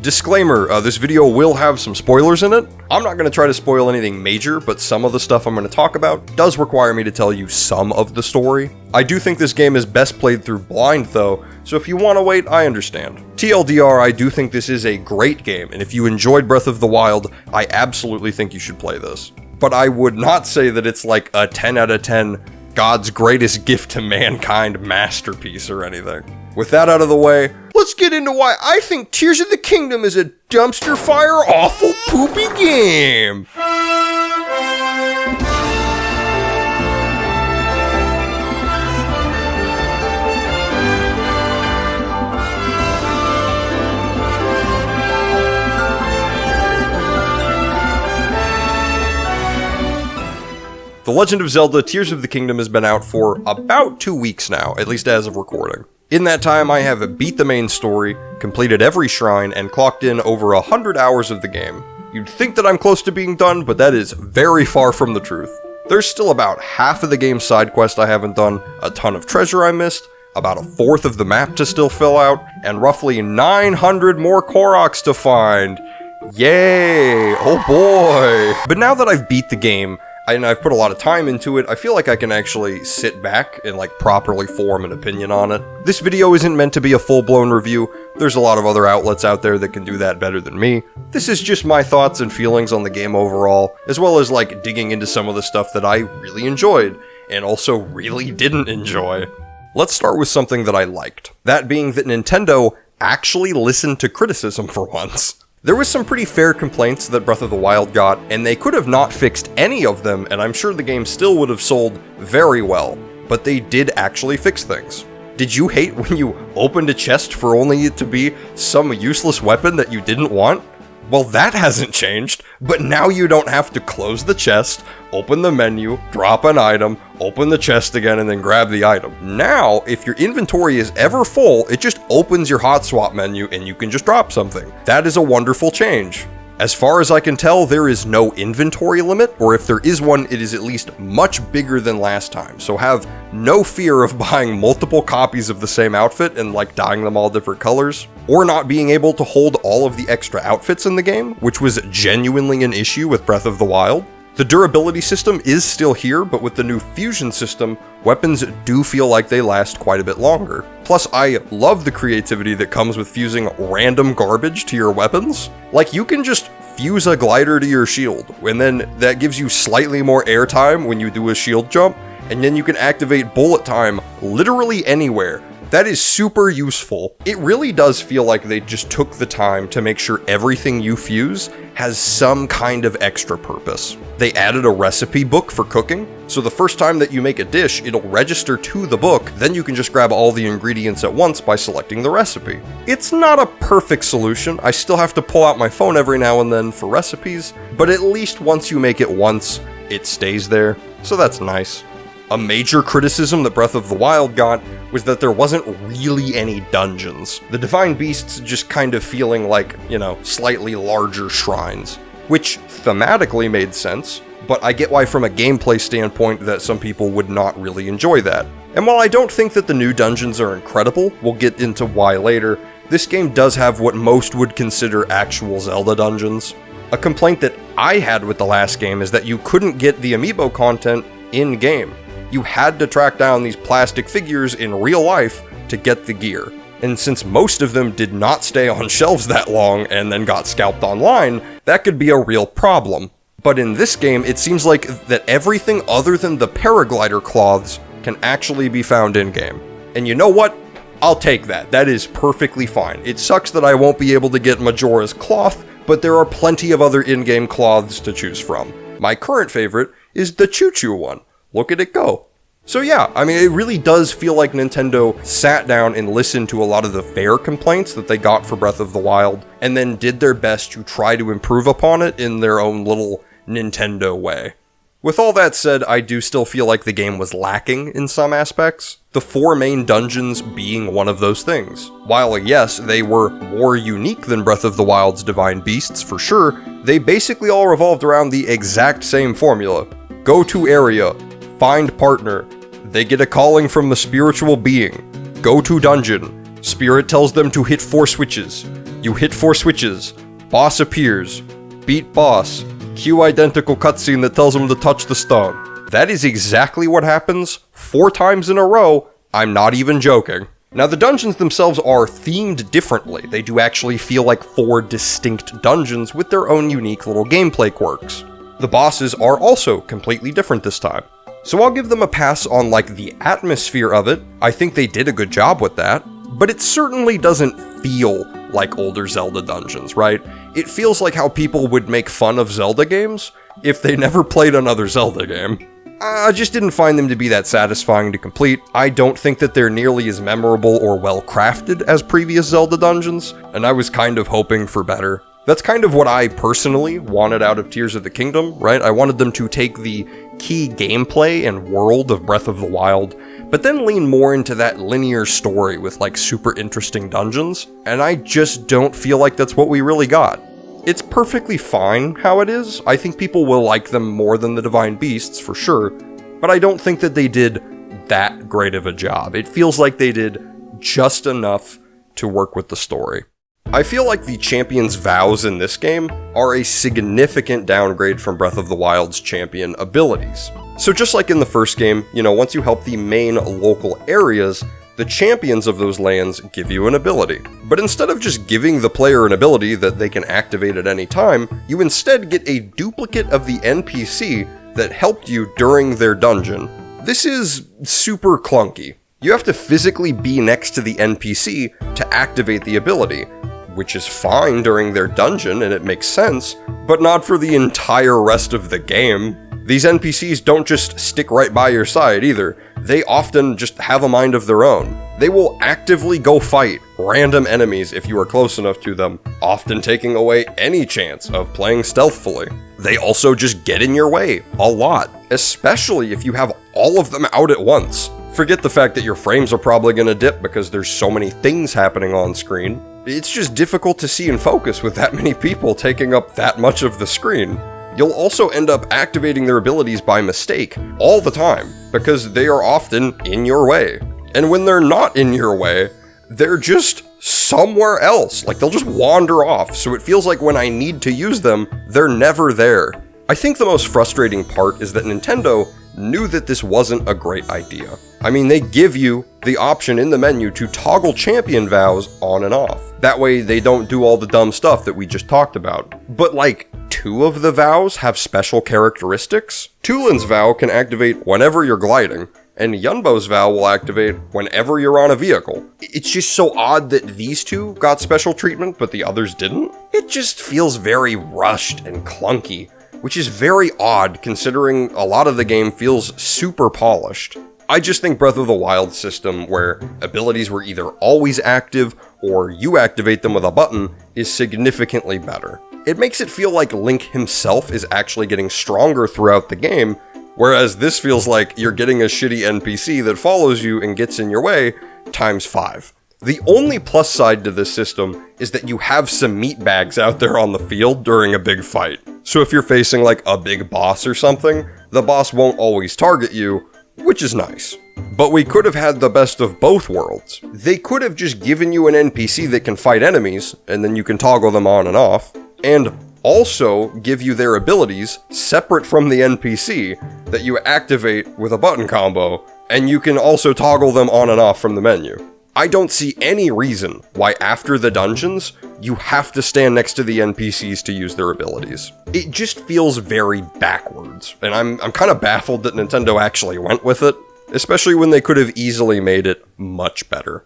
Disclaimer, this video will have some spoilers in it. I'm not going to try to spoil anything major, but some of the stuff I'm going to talk about does require me to tell you some of the story. I do think this game is best played through blind though, so if you want to wait, I understand. TLDR, I do think this is a great game, and if you enjoyed Breath of the Wild, I absolutely think you should play this. But I would not say that it's like a 10 out of 10 God's greatest gift to mankind masterpiece or anything. With that out of the way, let's get into why I think Tears of the Kingdom is a dumpster fire, awful, poopy game. The Legend of Zelda Tears of the Kingdom has been out for about 2 weeks now, at least as of recording. In that time, I have beat the main story, completed every shrine, and clocked in over 100 hours of the game. You'd think that I'm close to being done, but that is very far from the truth. There's still about half of the game's side quest I haven't done, a ton of treasure I missed, about a fourth of the map to still fill out, and roughly 900 more Koroks to find. Yay! Oh boy! But now that I've beat the game, and I've put a lot of time into it, I feel like I can actually sit back and properly form an opinion on it. This video isn't meant to be a full-blown review. There's a lot of other outlets out there that can do that better than me. This is just my thoughts and feelings on the game overall, as well as digging into some of the stuff that I really enjoyed, and also really didn't enjoy. Let's start with something that I liked. That being that Nintendo actually listened to criticism for once. There was some pretty fair complaints that Breath of the Wild got, and they could have not fixed any of them, and I'm sure the game still would have sold very well, but they did actually fix things. Did you hate when you opened a chest for only it to be some useless weapon that you didn't want? Well, that hasn't changed, but now you don't have to close the chest, open the menu, drop an item, open the chest again, and then grab the item. Now, if your inventory is ever full, it just opens your hot swap menu and you can just drop something. That is a wonderful change. As far as I can tell, there is no inventory limit, or if there is one, it is at least much bigger than last time, so have no fear of buying multiple copies of the same outfit and dyeing them all different colors, or not being able to hold all of the extra outfits in the game, which was genuinely an issue with Breath of the Wild. The durability system is still here, but with the new fusion system, weapons do feel like they last quite a bit longer. Plus, I love the creativity that comes with fusing random garbage to your weapons. You can just fuse a glider to your shield, and then that gives you slightly more air time when you do a shield jump, and then you can activate bullet time literally anywhere. That is super useful. It really does feel like they just took the time to make sure everything you fuse has some kind of extra purpose. They added a recipe book for cooking, so the first time that you make a dish, it'll register to the book, then you can just grab all the ingredients at once by selecting the recipe. It's not a perfect solution, I still have to pull out my phone every now and then for recipes, but at least once you make it once, it stays there, so that's nice. A major criticism that Breath of the Wild got was that there wasn't really any dungeons. The Divine Beasts just kind of feeling like, slightly larger shrines. Which thematically made sense, but I get why from a gameplay standpoint that some people would not really enjoy that. And while I don't think that the new dungeons are incredible, we'll get into why later, this game does have what most would consider actual Zelda dungeons. A complaint that I had with the last game is that you couldn't get the amiibo content in-game. You had to track down these plastic figures in real life to get the gear. And since most of them did not stay on shelves that long and then got scalped online, that could be a real problem. But in this game, it seems like that everything other than the paraglider cloths can actually be found in-game. And you know what? I'll take that. That is perfectly fine. It sucks that I won't be able to get Majora's cloth, but there are plenty of other in-game cloths to choose from. My current favorite is the Choo-Choo one. Look at it go. So yeah, it really does feel like Nintendo sat down and listened to a lot of the fair complaints that they got for Breath of the Wild, and then did their best to try to improve upon it in their own little Nintendo way. With all that said, I do still feel like the game was lacking in some aspects, the 4 main dungeons being one of those things. While yes, they were more unique than Breath of the Wild's Divine Beasts for sure, they basically all revolved around the exact same formula. Go to area, find partner, they get a calling from the spiritual being, go to dungeon, spirit tells them to hit 4 switches, You hit 4 switches, boss appears, beat boss, cue identical cutscene that tells him to touch the stone. That is exactly what happens 4 times in a row. I'm not even joking. Now, the dungeons themselves are themed differently. They do actually feel like 4 distinct dungeons with their own unique little gameplay quirks. The bosses are also completely different this time. So I'll give them a pass on like the atmosphere of it. I think they did a good job with that. But it certainly doesn't feel like older Zelda dungeons, right? It feels like how people would make fun of Zelda games if they never played another Zelda game. I just didn't find them to be that satisfying to complete. I don't think that they're nearly as memorable or well crafted as previous Zelda dungeons, and I was kind of hoping for better. That's kind of what I personally wanted out of Tears of the Kingdom, right? I wanted them to take the key gameplay and world of Breath of the Wild, but then lean more into that linear story with like super interesting dungeons, and I just don't feel like that's what we really got. It's perfectly fine how it is. I think people will like them more than the Divine Beasts, for sure, but I don't think that they did that great of a job. It feels like they did just enough to work with the story. I feel like the champion's vows in this game are a significant downgrade from Breath of the Wild's champion abilities. So just like in the first game, once you help the main local areas, the champions of those lands give you an ability. But instead of just giving the player an ability that they can activate at any time, you instead get a duplicate of the NPC that helped you during their dungeon. This is super clunky. You have to physically be next to the NPC to activate the ability, which is fine during their dungeon and it makes sense, but not for the entire rest of the game. These NPCs don't just stick right by your side either. They often just have a mind of their own. They will actively go fight random enemies if you are close enough to them, often taking away any chance of playing stealthfully. They also just get in your way a lot, especially if you have all of them out at once. Forget the fact that your frames are probably going to dip because there's so many things happening on screen. It's just difficult to see and focus with that many people taking up that much of the screen. You'll also end up activating their abilities by mistake all the time, because they are often in your way. And when they're not in your way, they're just somewhere else. Like, they'll just wander off, so it feels like when I need to use them, they're never there. I think the most frustrating part is that Nintendo knew that this wasn't a great idea. I mean, they give you the option in the menu to toggle champion vows on and off. That way they don't do all the dumb stuff that we just talked about. But like, 2 of the vows have special characteristics. Tulin's vow can activate whenever you're gliding, and Yunbo's vow will activate whenever you're on a vehicle. It's just so odd that these 2 got special treatment, but the others didn't. It just feels very rushed and clunky, which is very odd considering a lot of the game feels super polished. I just think Breath of the Wild system, where abilities were either always active or you activate them with a button, is significantly better. It makes it feel like Link himself is actually getting stronger throughout the game, whereas this feels like you're getting a shitty NPC that follows you and gets in your way times 5. The only plus side to this system is that you have some meat bags out there on the field during a big fight. So if you're facing like a big boss or something, the boss won't always target you, which is nice. But we could have had the best of both worlds. They could have just given you an NPC that can fight enemies, and then you can toggle them on and off, and also give you their abilities separate from the NPC that you activate with a button combo, and you can also toggle them on and off from the menu. I don't see any reason why after the dungeons, you have to stand next to the NPCs to use their abilities. It just feels very backwards, and I'm kind of baffled that Nintendo actually went with it, especially when they could have easily made it much better.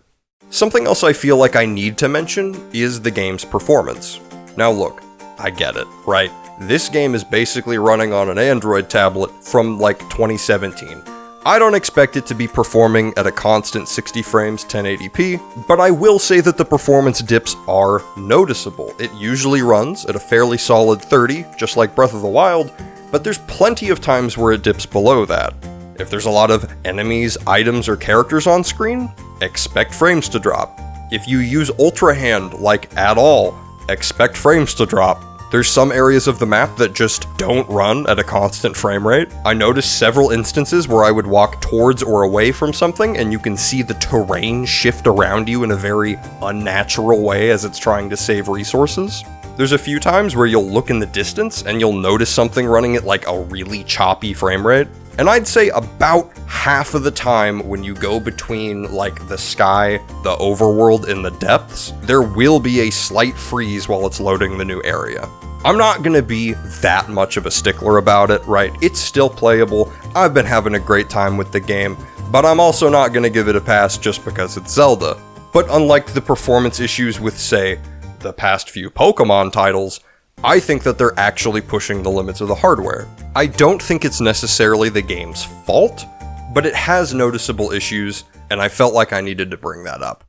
Something else I feel like I need to mention is the game's performance. Now look, I get it, right? This game is basically running on an Android tablet from like 2017. I don't expect it to be performing at a constant 60 frames 1080p, but I will say that the performance dips are noticeable. It usually runs at a fairly solid 30, just like Breath of the Wild, but there's plenty of times where it dips below that. If there's a lot of enemies, items, or characters on screen, expect frames to drop. If you use Ultra Hand like at all, expect frames to drop. There's some areas of the map that just don't run at a constant frame rate. I noticed several instances where I would walk towards or away from something and you can see the terrain shift around you in a very unnatural way as it's trying to save resources. There's a few times where you'll look in the distance and you'll notice something running at like a really choppy frame rate. And I'd say about half of the time when you go between like the sky, the overworld, and the depths, there will be a slight freeze while it's loading the new area. I'm not gonna be that much of a stickler about it, right? It's still playable, I've been having a great time with the game, but I'm also not gonna give it a pass just because it's Zelda. But unlike the performance issues with, say, the past few Pokemon titles, I think that they're actually pushing the limits of the hardware. I don't think it's necessarily the game's fault, but it has noticeable issues, and I felt like I needed to bring that up.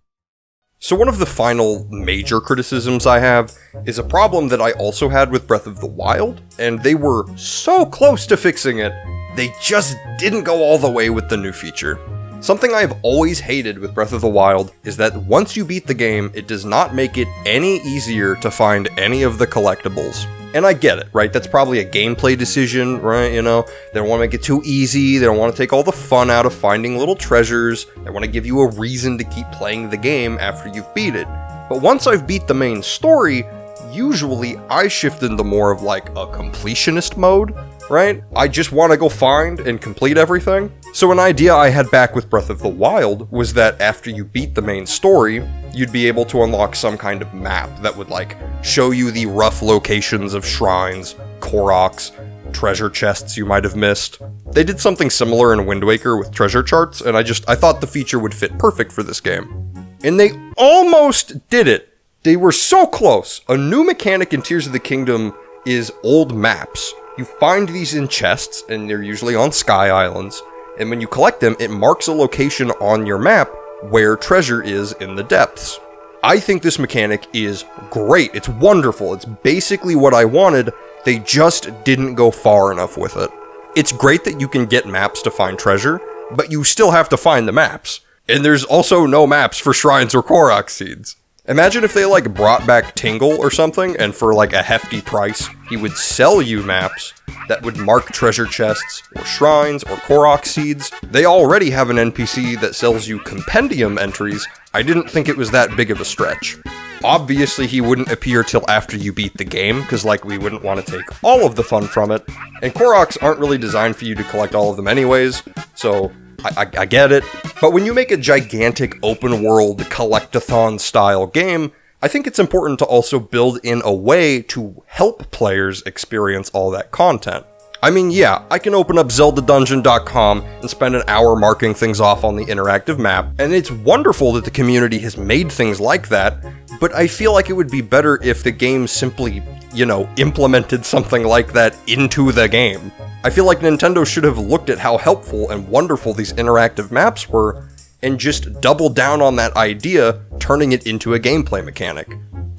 So one of the final major criticisms I have is a problem that I also had with Breath of the Wild, and they were so close to fixing it, they just didn't go all the way with the new feature. Something I've always hated with Breath of the Wild is that once you beat the game, it does not make it any easier to find any of the collectibles. And I get it, right? That's probably a gameplay decision, right? You know, they don't want to make it too easy, they don't want to take all the fun out of finding little treasures, they want to give you a reason to keep playing the game after you've beat it. But once I've beat the main story, usually I shift into more of like a completionist mode, right? I just want to go find and complete everything. So an idea I had back with Breath of the Wild was that after you beat the main story, you'd be able to unlock some kind of map that would like show you the rough locations of shrines, Koroks, treasure chests you might have missed. They did something similar in Wind Waker with treasure charts, and I thought the feature would fit perfect for this game. And they almost did it. They were so close. A new mechanic in Tears of the Kingdom is old maps. You find these in chests, and they're usually on Sky Islands, and when you collect them, it marks a location on your map where treasure is in the depths. I think this mechanic is great, it's wonderful, it's basically what I wanted, they just didn't go far enough with it. It's great that you can get maps to find treasure, but you still have to find the maps. And there's also no maps for shrines or Korok seeds. Imagine if they like brought back Tingle or something, and for like a hefty price, he would sell you maps that would mark treasure chests, or shrines, or Korok seeds. They already have an NPC that sells you compendium entries. I didn't think it was that big of a stretch. Obviously he wouldn't appear till after you beat the game, because like we wouldn't want to take all of the fun from it, and Koroks aren't really designed for you to collect all of them anyways, so I get it, but when you make a gigantic open-world collect-a-thon-style game, I think it's important to also build in a way to help players experience all that content. I mean, yeah, I can open up ZeldaDungeon.com and spend an hour marking things off on the interactive map, and it's wonderful that the community has made things like that, but I feel like it would be better if the game simply, you know, implemented something like that into the game. I feel like Nintendo should have looked at how helpful and wonderful these interactive maps were, and just doubled down on that idea, turning it into a gameplay mechanic.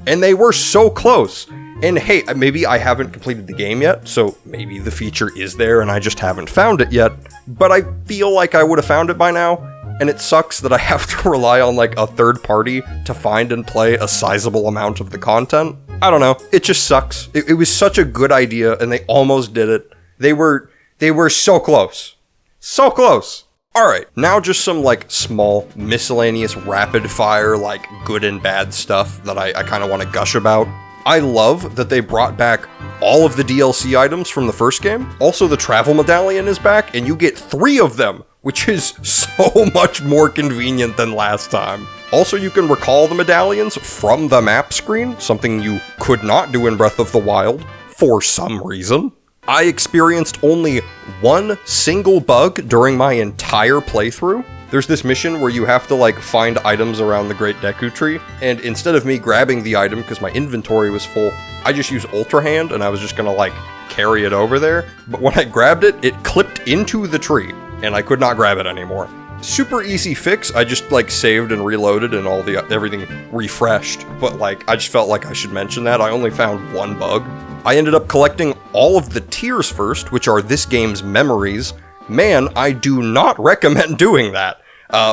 And they were so close! And hey, maybe I haven't completed the game yet, so maybe the feature is there and I just haven't found it yet, but I feel like I would have found it by now, and it sucks that I have to rely on like a third party to find and play a sizable amount of the content. I don't know, it just sucks. It was such a good idea, and they almost did it. They were so close. So close! Alright, now just some like small, miscellaneous, rapid fire, like good and bad stuff that I kind of want to gush about. I love that they brought back all of the DLC items from the first game. Also, the travel medallion is back, and you get 3 of them, which is so much more convenient than last time. Also, you can recall the medallions from the map screen, something you could not do in Breath of the Wild, for some reason. I experienced only one single bug during my entire playthrough. There's this mission where you have to like find items around the Great Deku Tree, and instead of me grabbing the item because my inventory was full, I just used Ultra Hand and I was just gonna like carry it over there. But when I grabbed it, it clipped into the tree, and I could not grab it anymore. Super easy fix, I just like saved and reloaded and everything refreshed, but like I just felt like I should mention that. I only found one bug. I ended up collecting all of the tears first, which are this game's memories. Man, I do not recommend doing that,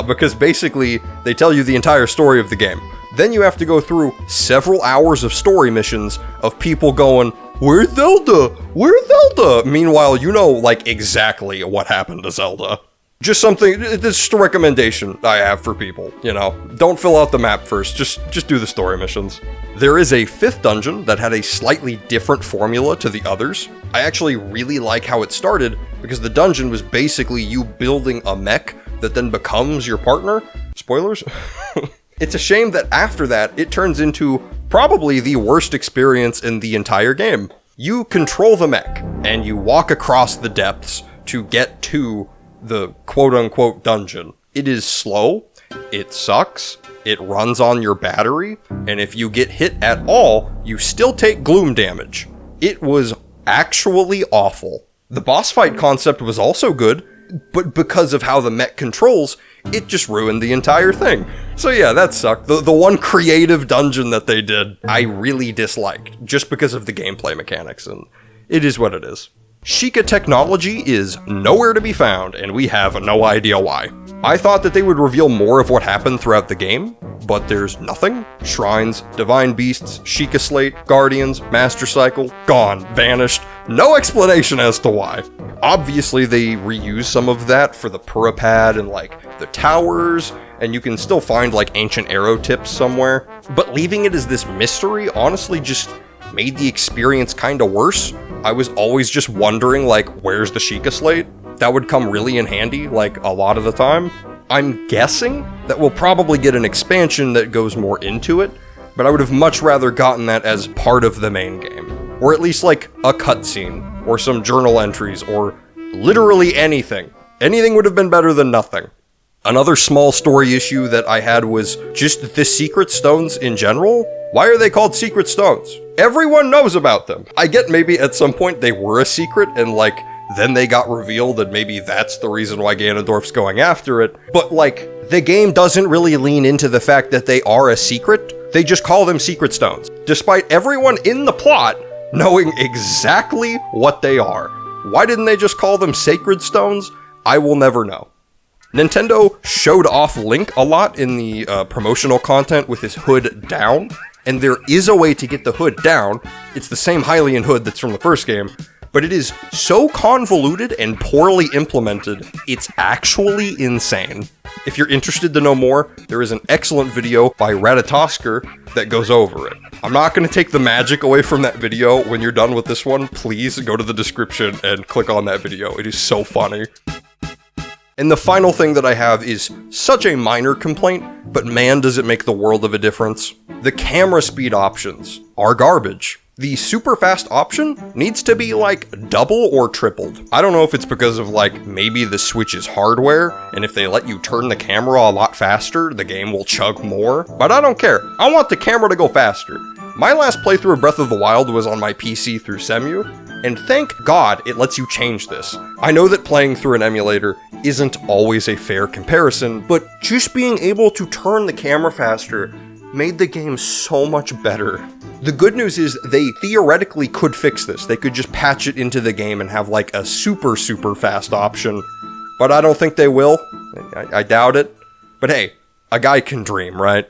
because basically they tell you the entire story of the game. Then you have to go through several hours of story missions of people going, "Where's Zelda? Where's Zelda?" Meanwhile, you know, like, exactly what happened to Zelda. Just something, it's just a recommendation I have for people, you know. Don't fill out the map first, just do the story missions. There is a 5th dungeon that had a slightly different formula to the others. I actually really like how it started, because the dungeon was basically you building a mech that then becomes your partner. Spoilers? It's a shame that after that, it turns into probably the worst experience in the entire game. You control the mech, and you walk across the depths to get to the quote-unquote dungeon. It is slow, it sucks, it runs on your battery, and if you get hit at all, you still take gloom damage. It was actually awful. The boss fight concept was also good, but because of how the mech controls, it just ruined the entire thing. So yeah, that sucked. The one creative dungeon that they did, I really disliked, just because of the gameplay mechanics, and it is what it is. Sheikah technology is nowhere to be found, and we have no idea why. I thought that they would reveal more of what happened throughout the game, but there's nothing. Shrines, divine beasts, Sheikah slate, guardians, master cycle, gone, vanished. No explanation as to why. Obviously they reuse some of that for the Purapad and like the towers, and you can still find like ancient arrow tips somewhere, but leaving it as this mystery honestly just made the experience kinda worse. I was always just wondering, like, where's the Sheikah slate? That would come really in handy, like, a lot of the time. I'm guessing that we'll probably get an expansion that goes more into it, but I would have much rather gotten that as part of the main game. Or at least, like, a cutscene, or some journal entries, or literally anything. Anything would have been better than nothing. Another small story issue that I had was just the secret stones in general. Why are they called secret stones? Everyone knows about them. I get maybe at some point they were a secret and like then they got revealed and maybe that's the reason why Ganondorf's going after it. But like the game doesn't really lean into the fact that they are a secret. They just call them secret stones, despite everyone in the plot knowing exactly what they are. Why didn't they just call them sacred stones? I will never know. Nintendo showed off Link a lot in the promotional content with his hood down, and there is a way to get the hood down. It's the same Hylian hood that's from the first game, but it is so convoluted and poorly implemented, it's actually insane. If you're interested to know more, there is an excellent video by Ratatosker that goes over it. I'm not going to take the magic away from that video. When you're done with this one, please go to the description and click on that video. It is so funny. And the final thing that I have is such a minor complaint, but man does it make the world of a difference. The camera speed options are garbage. The super fast option needs to be like double or tripled. I don't know if it's because of like maybe the Switch's hardware, and if they let you turn the camera a lot faster, the game will chug more, but I don't care. I want the camera to go faster. My last playthrough of Breath of the Wild was on my PC through CEMU, and thank God it lets you change this. I know that playing through an emulator isn't always a fair comparison, but just being able to turn the camera faster made the game so much better. The good news is they theoretically could fix this. They could just patch it into the game and have like a super fast option, but I don't think they will. I doubt it. But hey, a guy can dream, right?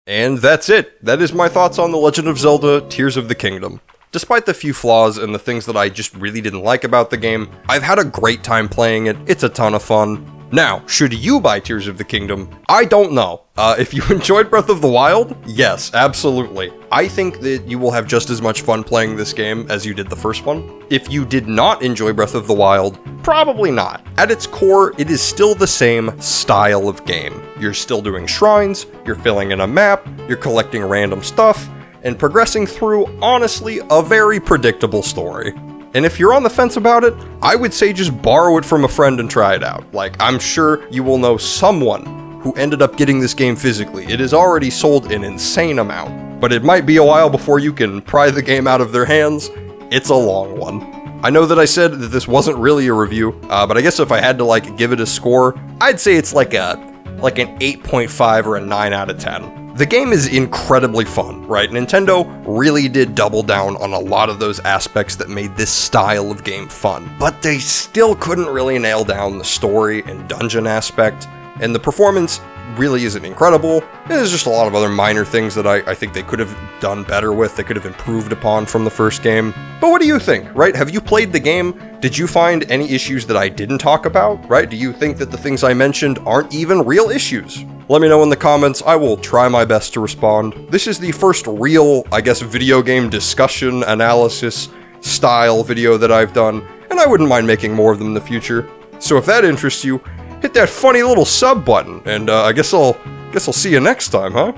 And that's it. That is my thoughts on The Legend of Zelda Tears of the Kingdom. Despite the few flaws and the things that I just really didn't like about the game, I've had a great time playing it. It's a ton of fun. Now, should you buy Tears of the Kingdom? I don't know. If you enjoyed Breath of the Wild, yes, absolutely. I think that you will have just as much fun playing this game as you did the first one. If you did not enjoy Breath of the Wild, probably not. At its core, it is still the same style of game. You're still doing shrines, you're filling in a map, you're collecting random stuff, and progressing through, honestly, a very predictable story. And if you're on the fence about it, I would say just borrow it from a friend and try it out. Like, I'm sure you will know someone who ended up getting this game physically. It is already sold an insane amount, but it might be a while before you can pry the game out of their hands. It's a long one. I know that I said that this wasn't really a review, but I guess if I had to like give it a score, I'd say it's like an 8.5 or a 9 out of 10. The game is incredibly fun, right? Nintendo really did double down on a lot of those aspects that made this style of game fun, but they still couldn't really nail down the story and dungeon aspect, and the performance really isn't incredible. There's just a lot of other minor things that I think they could have done better with, they could have improved upon from the first game. But what do you think, right? Have you played the game? Did you find any issues that I didn't talk about, right? Do you think that the things I mentioned aren't even real issues? Let me know in the comments, I will try my best to respond. This is the first real, I guess, video game discussion, analysis, style video that I've done, and I wouldn't mind making more of them in the future. So if that interests you, hit that funny little sub button, and I guess I'll see you next time, huh?